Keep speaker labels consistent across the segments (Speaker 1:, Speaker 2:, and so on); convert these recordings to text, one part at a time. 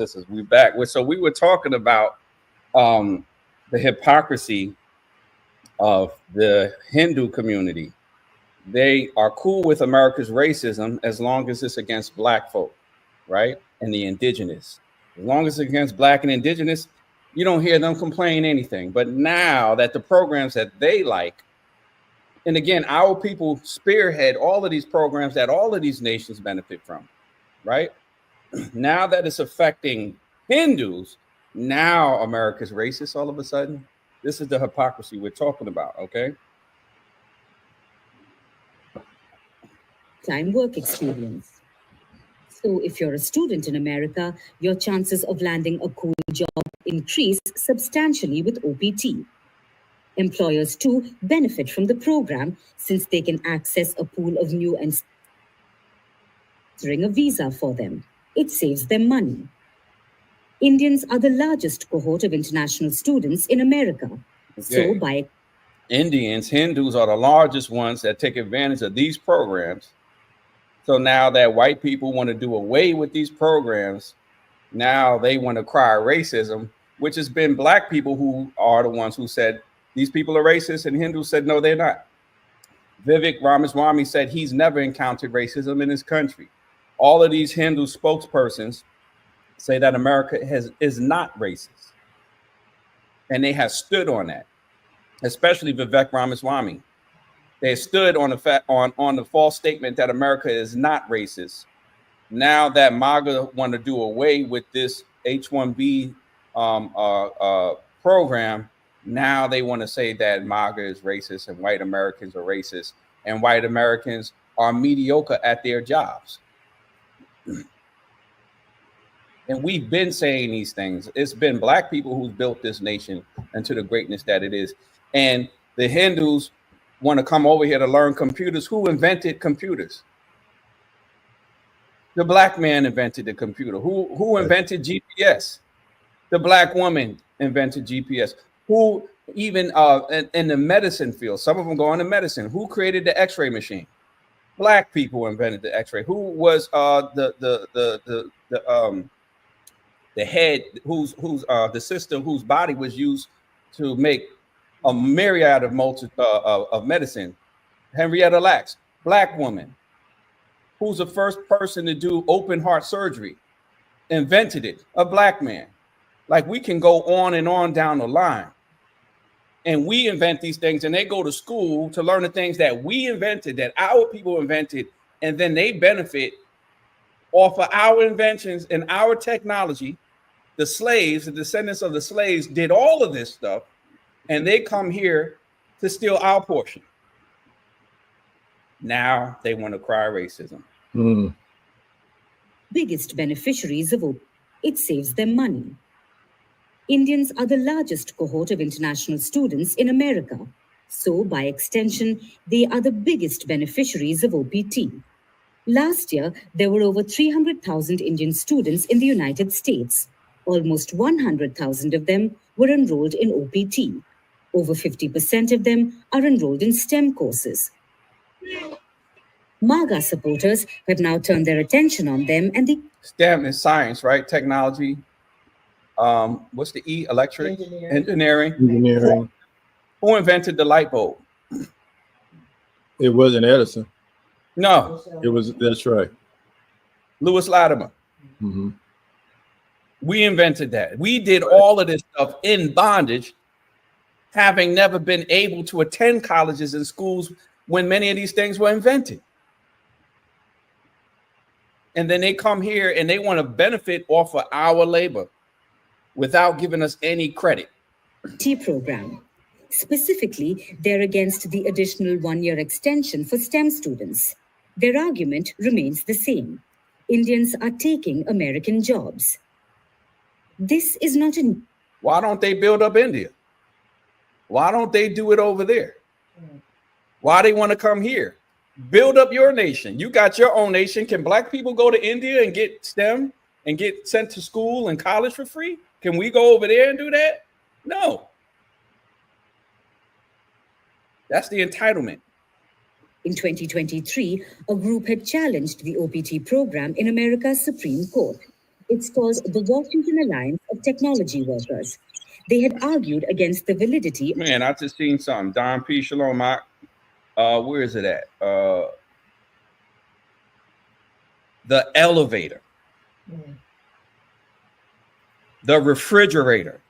Speaker 1: sisters, we back. So we were talking about the hypocrisy of the Hindu community. They are cool with America's racism as long as it's against black folk, right? And the indigenous. As long as it's against black and indigenous, you don't hear them complain anything. But now that the programs that they like, and again, our people spearhead all of these programs that all of these nations benefit from, right? Now that it's affecting Hindus, now America's racist all of a sudden. This is the hypocrisy we're talking about, okay?
Speaker 2: Time work experience. So if you're a student in America, your chances of landing a cool job increase substantially with OPT. Employers too benefit from the program since they can access a pool of new and sponsoring a visa for them. It saves them money. Indians are the largest cohort of international students in America.
Speaker 1: Okay.
Speaker 2: So by
Speaker 1: Indians, Hindus are the largest ones that take advantage of these programs. So now that white people want to do away with these programs, now they want to cry racism, which has been black people who are the ones who said these people are racist, and Hindus said no, they're not. Vivek Ramaswamy said he's never encountered racism in his country. All of these Hindu spokespersons say that America is not racist, and they have stood on that. Especially Vivek Ramaswamy, they stood on the false statement that America is not racist. Now that MAGA want to do away with this H-1B program, now they want to say that MAGA is racist and white Americans are racist and white Americans are mediocre at their jobs. And we've been saying these things. It's been black people who've built this nation into the greatness that it is. And the Hindus want to come over here to learn computers. Who invented computers? The black man invented the computer. Who invented GPS? The black woman invented GPS. Who even in the medicine field, some of them go into medicine. Who created the X-ray machine? Black people invented the X-ray. Who was the head, who's the sister whose body was used to make a myriad of medicine? Henrietta Lacks, black woman. Who's the first person to do open heart surgery? Invented it, a black man. Like, we can go on and on down the line. And we invent these things, and they go to school to learn the things that we invented, that our people invented, and then they benefit off of our inventions and our technology. The slaves, the descendants of the slaves, did all of this stuff, and they come here to steal our portion. Now they want to cry racism.
Speaker 2: Biggest beneficiaries of OPT. It saves them money. Indians are the largest cohort of international students in America. So by extension, they are the biggest beneficiaries of OPT. Last year, there were over 300,000 Indian students in the United States. Almost 100,000 of them were enrolled in OPT. Over 50% of them are enrolled in STEM courses. MAGA supporters have now turned their attention on them, and the
Speaker 1: STEM is science, right? Technology. What's the E? Electric? Engineering. Who invented the light bulb?
Speaker 3: It wasn't Edison.
Speaker 1: No.
Speaker 3: That's right.
Speaker 1: Lewis Latimer.
Speaker 3: Mm-hmm.
Speaker 1: We invented that. We did all of this stuff in bondage, having never been able to attend colleges and schools when many of these things were invented. And then they come here and they want to benefit off of our labor without giving us any credit.
Speaker 2: T program. Specifically, they're against the additional one-year extension for STEM students. Their argument remains the same. Indians are taking American jobs. This is not a...
Speaker 1: Why don't they build up India? Why don't they do it over there? Why they want to come here? Build up your nation. You got your own nation. Can black people go to India and get STEM and get sent to school and college for free? Can we go over there and do that? No. That's the entitlement.
Speaker 2: In 2023, a group had challenged the OPT program in America's Supreme Court. It's called the Washington Alliance of Technology Workers. They had argued against the validity.
Speaker 1: Man, I just seen something. Don P. Shalom, Mark. Where is it at? The elevator, the refrigerator,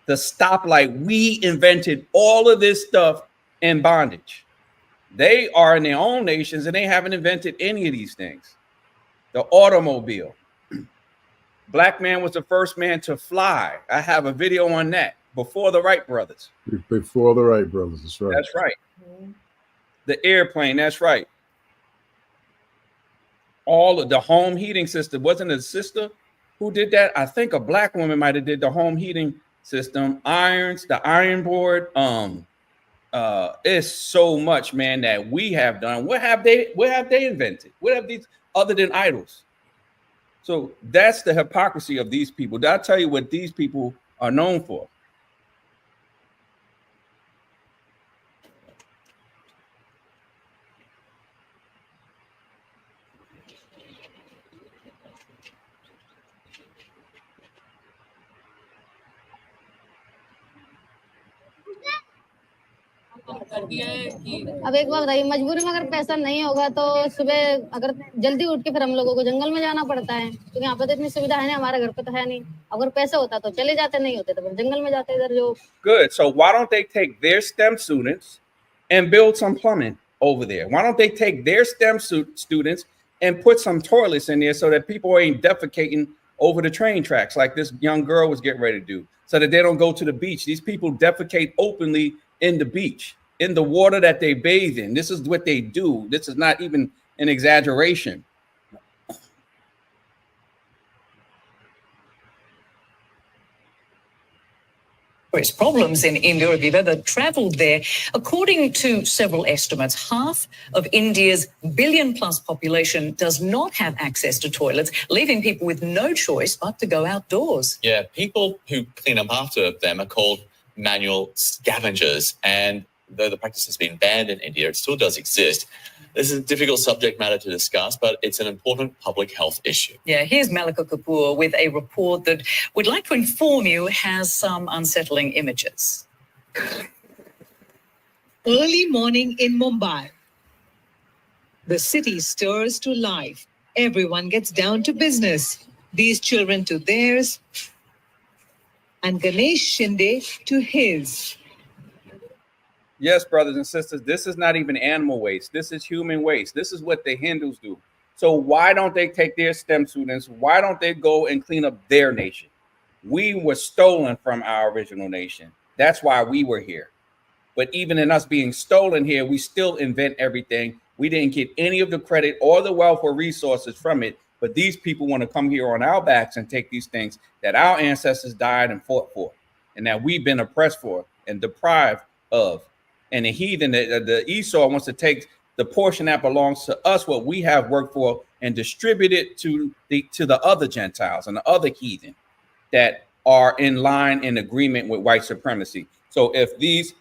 Speaker 1: the stoplight. We invented all of this stuff in bondage. They are in their own nations and they haven't invented any of these things. The automobile. Black man was the first man to fly. I have a video on that before the Wright brothers.
Speaker 3: Before the Wright brothers, that's right.
Speaker 1: That's right. The airplane, that's right. All of the home heating system. Wasn't it a sister who did that? I think a black woman might have did the home heating system. Irons, the iron board. It's so much, man, that we have done. What have they invented? What have these other than idols? So that's the hypocrisy of these people. Did I tell you what these people are known for?
Speaker 4: अब एक बात बताइए, मजबूरी में अगर पैसा नहीं होगा तो सुबह अगर जल्दी उठ के फिर हम लोगों को जंगल में जाना पड़ता है, क्योंकि यहाँ पे तो इतनी सुविधा है नहीं, हमारे घर पे तो है नहीं। अगर पैसा होता तो चले जाते, नहीं होते तो फिर जंगल में जाते इधर जो।
Speaker 1: Good. So why don't they take their STEM students and build some plumbing over there? Why don't they take their STEM students and put some toilets in there so that people ain't defecating over the train tracks like this young girl was getting ready to do, so that they don't go to the beach? These people defecate openly in the beach, in the water that they bathe in. This is what they do. This is not even an exaggeration.
Speaker 5: Problems in India, Aviva, that travelled there. According to several estimates, half of India's billion-plus population does not have access to toilets, leaving people with no choice but to go outdoors.
Speaker 6: Yeah, people who clean up after them are called manual scavengers, and though the practice has been banned in India, it still does exist. This is a difficult subject matter to discuss, but it's an important public health issue.
Speaker 5: Yeah, here's Malika Kapoor with a report that we'd like to inform you has some unsettling images.
Speaker 7: Early morning in Mumbai. The city stirs to life. Everyone gets down to business. These children to theirs, and Ganesh Shinde to his.
Speaker 1: Yes, brothers and sisters, this is not even animal waste. This is human waste. This is what the Hindus do. So why don't they take their STEM students? Why don't they go and clean up their nation? We were stolen from our original nation. That's why we were here. But even in us being stolen here, we still invent everything. We didn't get any of the credit or the wealth or resources from it. But these people want to come here on our backs and take these things that our ancestors died and fought for, and that we've been oppressed for and deprived of. And the heathen, the Esau, wants to take the portion that belongs to us, what we have worked for, and distribute it to the other Gentiles and the other heathen that are in line in agreement with white supremacy. So if these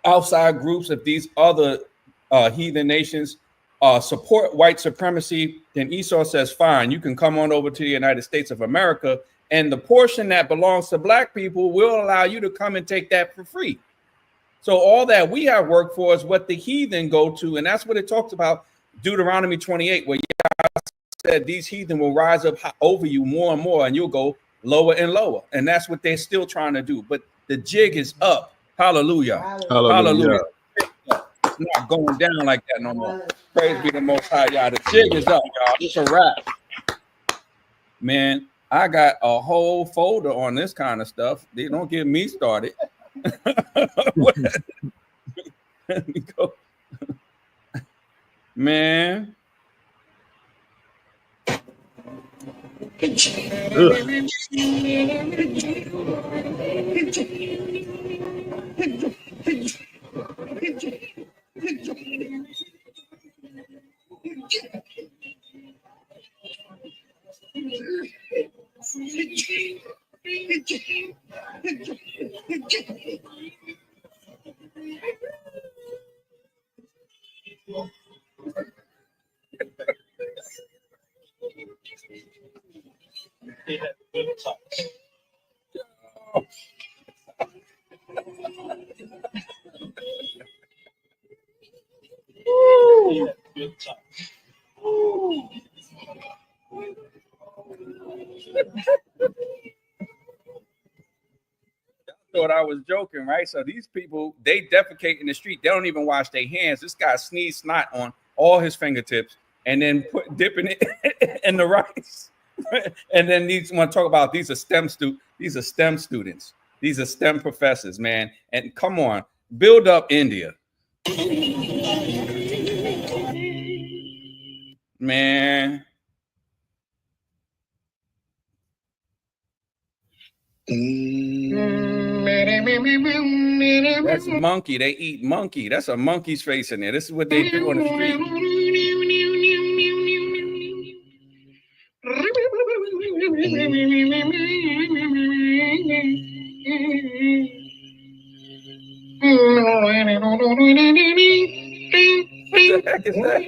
Speaker 1: outside groups, if these other heathen nations support white supremacy, then Esau says, fine, you can come on over to the United States of America, and the portion that belongs to black people will allow you to come and take that for free. So all that we have worked for is what the heathen go to. And that's what it talks about, Deuteronomy 28, where God said these heathen will rise up over you more and more, and you'll go lower and lower. And that's what they're still trying to do. But the jig is up. Hallelujah. Hallelujah. It's not going down like that no more. Praise be the Most High, y'all. The jig is up, y'all. It's a wrap. Man, I got a whole folder on this kind of stuff. They don't get me started. Let me go. Man. Thought I was joking, right? So these people, they defecate in the street. They don't even wash their hands. This guy sneezed snot on all his fingertips and then dipping it in the rice. And then these want to talk about these are STEM students. These are STEM professors, man. And come on, build up India. Man. That's monkey. They eat monkey. That's a monkey's face in there. This is what they do on the street. What the heck is that?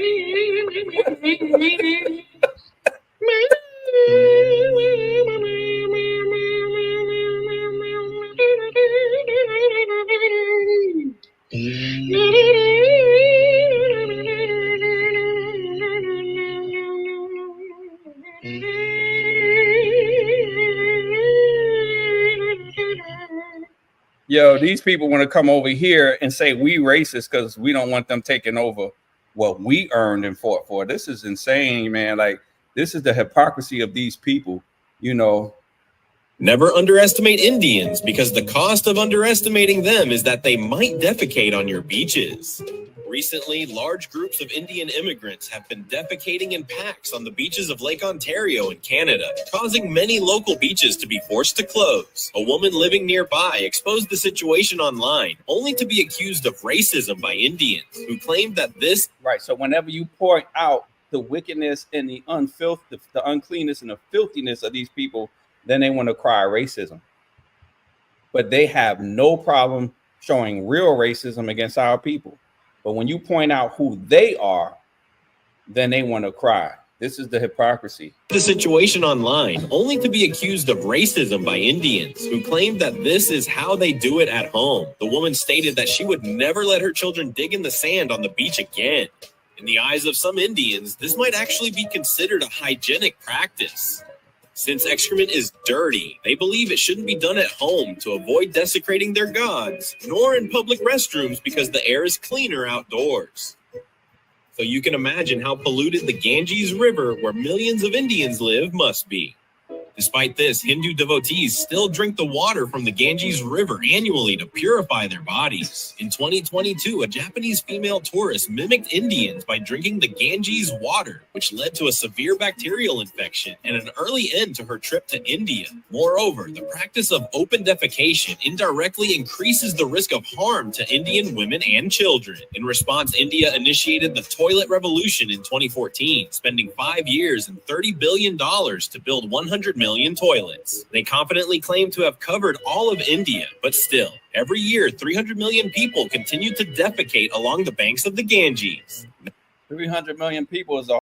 Speaker 1: Yo, these people want to come over here and say we racist because we don't want them taking over what we earned and fought for. This is insane, man. Like, this is the hypocrisy of these people, you know.
Speaker 8: Never underestimate Indians, because the cost of underestimating them is that they might defecate on your beaches. Recently, large groups of Indian immigrants have been defecating in packs on the beaches of Lake Ontario in Canada, causing many local beaches to be forced to close. A woman living nearby exposed the situation online, only to be accused of racism by Indians, who claimed that this...
Speaker 1: Right, so whenever you point out the wickedness and the uncleanness and the filthiness of these people, then they want to cry racism. But they have no problem showing real racism against our people. But when you point out who they are, then they want to cry. This is the hypocrisy.
Speaker 8: The situation online, only to be accused of racism by Indians, who claimed that this is how they do it at home. The woman stated that she would never let her children dig in the sand on the beach again. In the eyes of some Indians, this might actually be considered a hygienic practice. Since excrement is dirty, they believe it shouldn't be done at home to avoid desecrating their gods, nor in public restrooms because the air is cleaner outdoors. So you can imagine how polluted the Ganges River, where millions of Indians live, must be. Despite this, Hindu devotees still drink the water from the Ganges River annually to purify their bodies. In 2022, a Japanese female tourist mimicked Indians by drinking the Ganges water, which led to a severe bacterial infection and an early end to her trip to India. Moreover, the practice of open defecation indirectly increases the risk of harm to Indian women and children. In response, India initiated the toilet revolution in 2014, spending 5 years and $30 billion to build 100 million toilets. They confidently claim to have covered all of India, but still, every year 300 million people continue to defecate along the banks of the Ganges.
Speaker 1: 300 million people is a